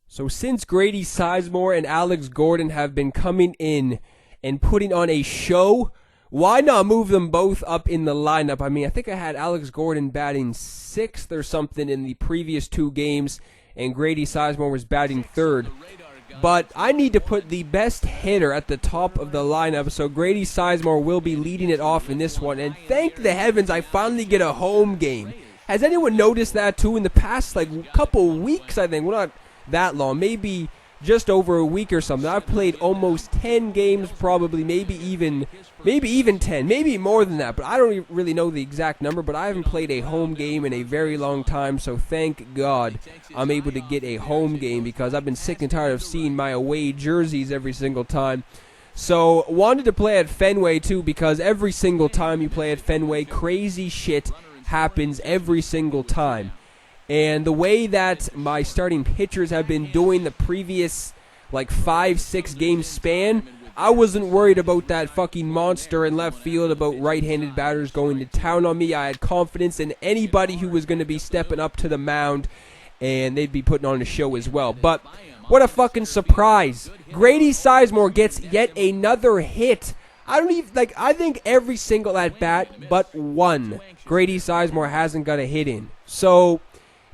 So since Grady Sizemore and Alex Gordon have been coming in and putting on a show, why not move them both up in the lineup? I mean, I think I had Alex Gordon batting 6th or something in the previous 2 games, and Grady Sizemore was batting 3rd. But I need to put the best hitter at the top of the lineup, so Grady Sizemore will be leading it off in this one. And thank the heavens I finally get a home game. Has anyone noticed that too? In the past, couple weeks, I think, well, not that long, maybe just over a week or something, I've played almost 10 games, probably, maybe even 10, maybe more than that, but I don't really know the exact number. But I haven't played a home game in a very long time, so thank God I'm able to get a home game, because I've been sick and tired of seeing my away jerseys every single time. So wanted to play at Fenway too, because every single time you play at Fenway, crazy shit happens every single time. And the way that my starting pitchers have been doing the previous 5-6 game span, I wasn't worried about that fucking monster in left field, about right-handed batters going to town on me. I had confidence in anybody who was going to be stepping up to the mound, and they'd be putting on a show as well. But what a fucking surprise. Grady Sizemore gets yet another hit. I think every single at-bat but one, Grady Sizemore hasn't got a hit in. So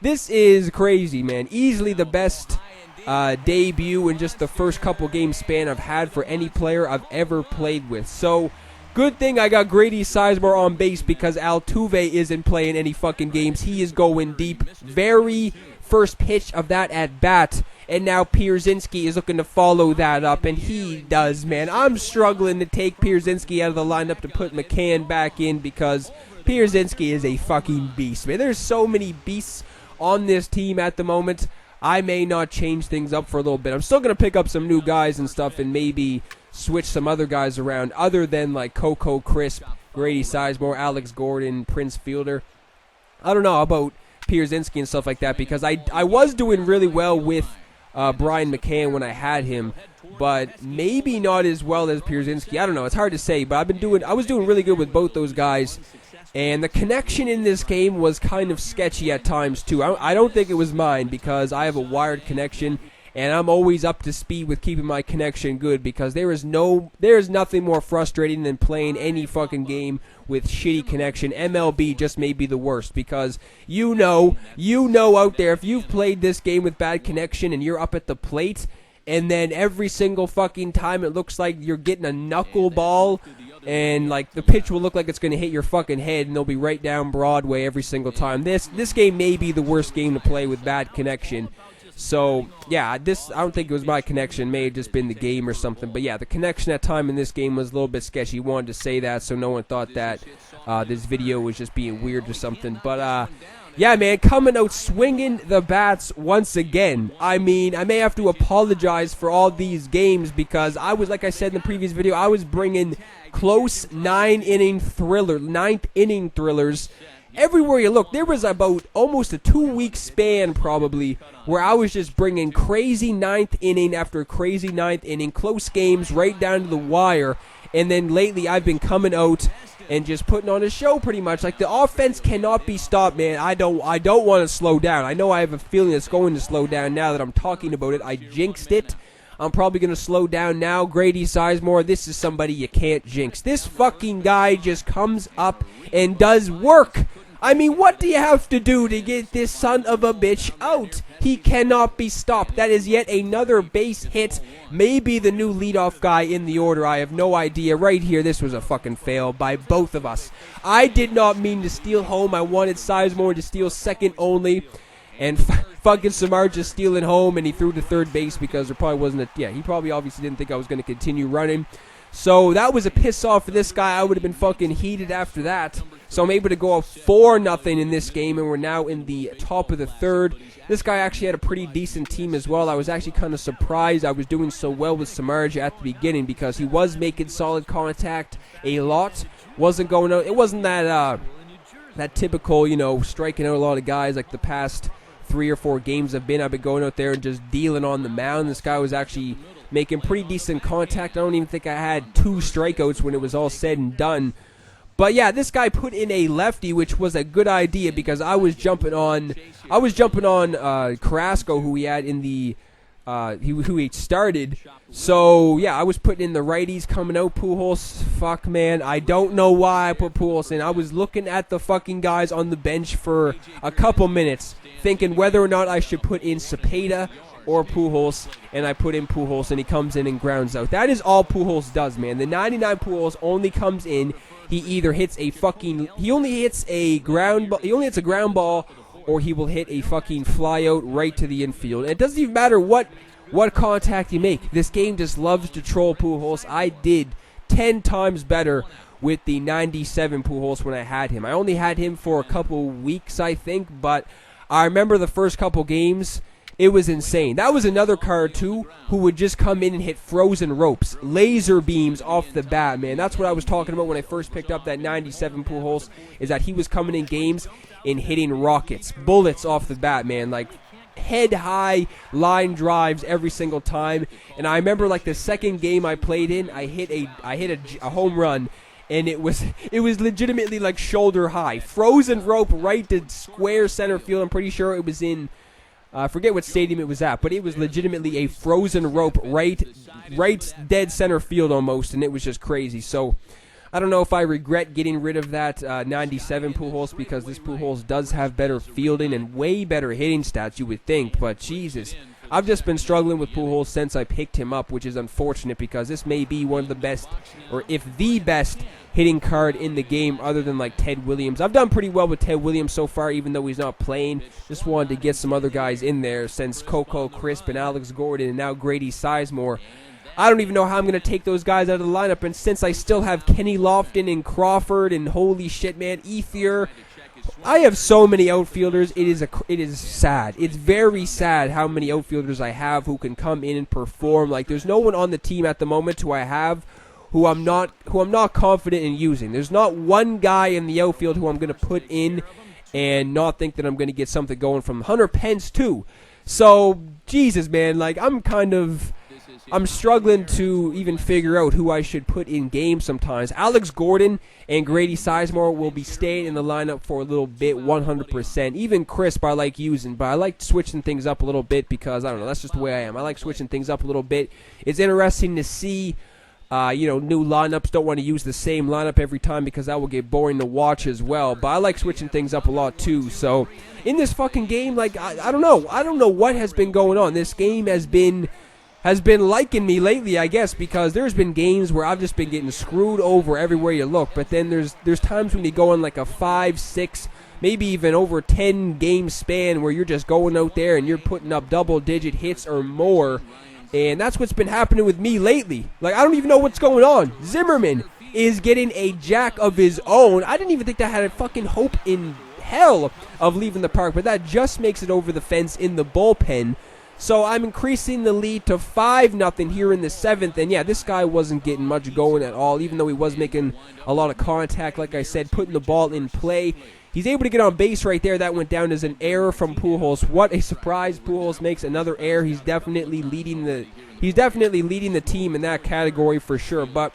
this is crazy, man. Easily the best debut in just the first couple game span I've had for any player I've ever played with. So good thing I got Grady Sizemore on base, because Altuve isn't playing any fucking games. He is going deep. Very first pitch of that at bat, and now Pierzynski is looking to follow that up, and he does, man. I'm struggling to take Pierzynski out of the lineup to put McCann back in, because Pierzynski is a fucking beast, man. There's so many beasts on this team at the moment. I may not change things up for a little bit. I'm still going to pick up some new guys and stuff, and maybe switch some other guys around other than Coco Crisp, Grady Sizemore, Alex Gordon, Prince Fielder. I don't know about Pierzynski and stuff like that, because I was doing really well with Brian McCann when I had him, but maybe not as well as Pierzynski. I don't know. It's hard to say, but I was doing really good with both those guys. And the connection in this game was kind of sketchy at times too. I don't think it was mine, because I have a wired connection, and I'm always up to speed with keeping my connection good, because there is nothing more frustrating than playing any fucking game with shitty connection. MLB just may be the worst, because you know out there, if you've played this game with bad connection and you're up at the plate, and then every single fucking time it looks like you're getting a knuckleball, and the pitch will look like it's going to hit your fucking head, and they'll be right down Broadway every single time. This game may be the worst game to play with bad connection. So yeah, I don't think it was my connection. It may have just been the game or something. But yeah, the connection at time in this game was a little bit sketchy. Wanted to say that so no one thought that this video was just being weird or something. But yeah, man, coming out swinging the bats once again. I mean, I may have to apologize for all these games, because I was, like I said in the previous video, I was bringing close 9th inning thrillers everywhere you look. There was about almost a 2-week span probably where I was just bringing crazy 9th inning after crazy 9th inning, close games right down to the wire. And then lately I've been coming out and just putting on a show pretty much. The offense cannot be stopped, man. I don't want to slow down. I know I have a feeling it's going to slow down now that I'm talking about it. I jinxed it. I'm probably going to slow down now. Grady Sizemore, this is somebody you can't jinx. This fucking guy just comes up and does work. I mean, what do you have to do to get this son of a bitch out? He cannot be stopped. That is yet another base hit. Maybe the new leadoff guy in the order. I have no idea. Right here, this was a fucking fail by both of us. I did not mean to steal home. I wanted Sizemore to steal second only. And fucking Samar just stealing home, and he threw to third base because there probably wasn't he probably obviously didn't think I was going to continue running. So that was a piss off for this guy. I would have been fucking heated after that. So I'm able to go up 4-0 in this game, and we're now in the top of the third. This guy actually had a pretty decent team as well. I was actually kind of surprised I was doing so well with Samardzija at the beginning, because he was making solid contact a lot. Wasn't going out. It wasn't that typical, striking out a lot of guys like the past 3 or 4 games I've been going out there and just dealing on the mound. This guy was actually making pretty decent contact. I don't even think I had 2 strikeouts when it was all said and done. But yeah, this guy put in a lefty, which was a good idea, because I was jumping on Carrasco, who we had in the who he started. So yeah, I was putting in the righties coming out. Pujols, fuck man, I don't know why I put Pujols in. I was looking at the fucking guys on the bench for a couple minutes, thinking whether or not I should put in Cepeda or Pujols, and I put in Pujols, and he comes in and grounds out. That is all Pujols does, man. The 99 Pujols only comes in. He either hits a fucking, he only hits a ground ball, or he will hit a fucking fly out right to the infield. And it doesn't even matter what contact you make. This game just loves to troll Pujols. I did 10 times better with the 97 Pujols when I had him. I only had him for a couple weeks, I think, but I remember the first couple games, it was insane. That was another card, too, who would just come in and hit frozen ropes. Laser beams off the bat, man. That's what I was talking about when I first picked up that 97 Pujols, is that he was coming in games and hitting rockets, bullets off the bat, man. Like, head-high line drives every single time. And I remember, like, the second game I played in, I hit a home run, and it was legitimately, like, shoulder high. Frozen rope right to square center field. I'm pretty sure it was in... I forget what stadium it was at, but it was legitimately a frozen rope right dead center field almost, and it was just crazy. So I don't know if I regret getting rid of that 97 Pujols, because this Pujols does have better fielding and way better hitting stats, you would think. But Jesus, I've just been struggling with Pujols since I picked him up, which is unfortunate, because this may be one of the best, or if the best, hitting card in the game other than like Ted Williams. I've done pretty well with Ted Williams so far, even though he's not playing. Just wanted to get some other guys in there, since Coco Crisp and Alex Gordon and now Grady Sizemore. I don't even know how I'm going to take those guys out of the lineup, and since I still have Kenny Lofton and Crawford and holy shit, man, Ethier, I have so many outfielders. It is sad. It's very sad how many outfielders I have who can come in and perform. Like, there's no one on the team at the moment who I have who I'm not confident in using. There's not one guy in the outfield who I'm going to put in and not think that I'm going to get something going from. Hunter Pence too. So, Jesus, man, like, I'm struggling to even figure out who I should put in games sometimes. Alex Gordon and Grady Sizemore will be staying in the lineup for a little bit, 100%. Even Crisp I like using, but I like switching things up a little bit because, I don't know, that's just the way I am. I like switching things up a little bit. It's interesting to see, new lineups. Don't want to use the same lineup every time because that will get boring to watch as well. But I like switching things up a lot too. So in this fucking game, like, I don't know. I don't know what has been going on. This game has been liking me lately, I guess, because there's been games where I've just been getting screwed over everywhere you look. But then there's times when you go on like a 5, 6, maybe even over 10 game span where you're just going out there and you're putting up double-digit hits or more. And that's what's been happening with me lately. Like, I don't even know what's going on. Zimmerman is getting a jack of his own. I didn't even think that had a fucking hope in hell of leaving the park, but that just makes it over the fence in the bullpen. So I'm increasing the lead to 5-0 here in the 7th. And yeah, this guy wasn't getting much going at all, even though he was making a lot of contact, like I said, putting the ball in play. He's able to get on base right there. That went down as an error from Pujols. What a surprise. Pujols makes another error. He's definitely leading the team in that category for sure. But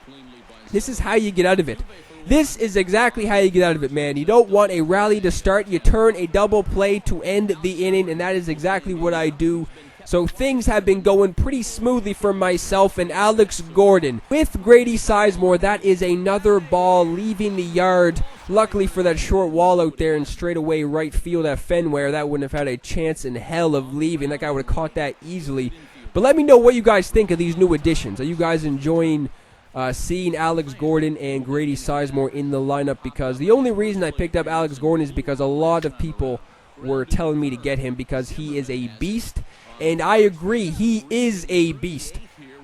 this is how you get out of it. This is exactly how you get out of it, man. You don't want a rally to start. You turn a double play to end the inning, and that is exactly what I do. So things have been going pretty smoothly for myself and Alex Gordon. With Grady Sizemore, that is another ball leaving the yard. Luckily for that short wall out there in straightaway right field at Fenway, that wouldn't have had a chance in hell of leaving. That guy would have caught that easily. But let me know what you guys think of these new additions. Are you guys enjoying seeing Alex Gordon and Grady Sizemore in the lineup? Because the only reason I picked up Alex Gordon is because a lot of people were telling me to get him because he is a beast. And I agree, he is a beast.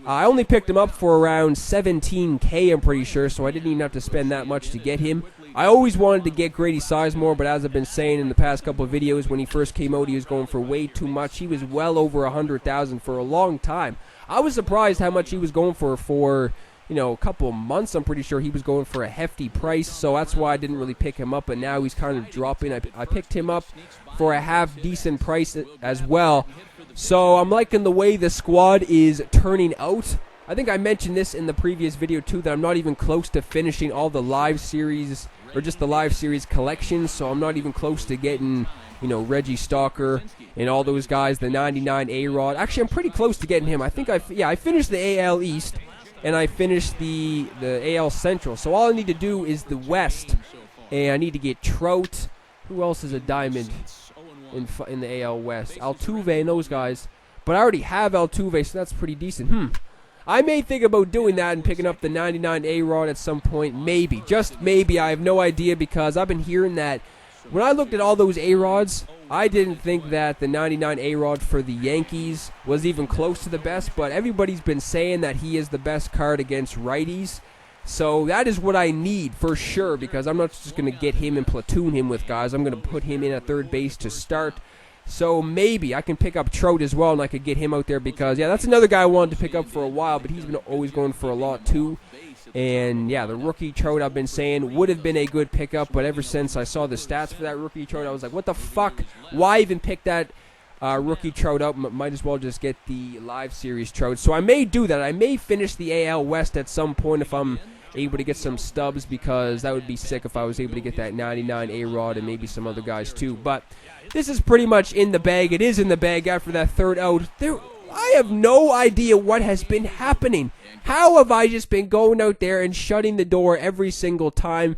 I only picked him up for around $17K, I'm pretty sure, so I didn't even have to spend that much to get him. I always wanted to get Grady Sizemore, but as I've been saying in the past couple of videos, when he first came out, he was going for way too much. He was well over $100,000 for a long time. I was surprised how much he was going for a couple of months. I'm pretty sure he was going for a hefty price, so that's why I didn't really pick him up, but now he's kind of dropping. I picked him up for a half-decent price as well. So I'm liking the way the squad is turning out. I think I mentioned this in the previous video too, that I'm not even close to finishing all the live series, or just the live series collections, so I'm not even close to getting, Reggie Stalker and all those guys, the 99 A-Rod. Actually, I'm pretty close to getting him. I think I finished the AL East, and I finished the AL Central. So all I need to do is the West, and I need to get Trout. Who else is a diamond in the AL West? Altuve and those guys. But I already have Altuve, so that's pretty decent. I may think about doing that and picking up the 99 A-Rod at some point. Maybe. Just maybe. I have no idea, because I've been hearing that when I looked at all those A-Rods, I didn't think that the 99 A-Rod for the Yankees was even close to the best, but everybody's been saying that he is the best card against righties. So that is what I need for sure, because I'm not just going to get him and platoon him with guys. I'm going to put him in at third base to start. So maybe I can pick up Trout as well, and I could get him out there, because, yeah, that's another guy I wanted to pick up for a while, but he's been always going for a lot too. And, yeah, the rookie Trout, I've been saying, would have been a good pickup, but ever since I saw the stats for that rookie Trout, I was like, what the fuck? Why even pick that rookie Trout up? Might as well just get the live series Trout. So I may do that. I may finish the AL West at some point if I'm able to get some stubs, because that would be sick if I was able to get that 99 A-Rod and maybe some other guys too. But this is pretty much in the bag. It is in the bag after that third out. I have no idea what has been happening. How have I just been going out there and shutting the door every single time?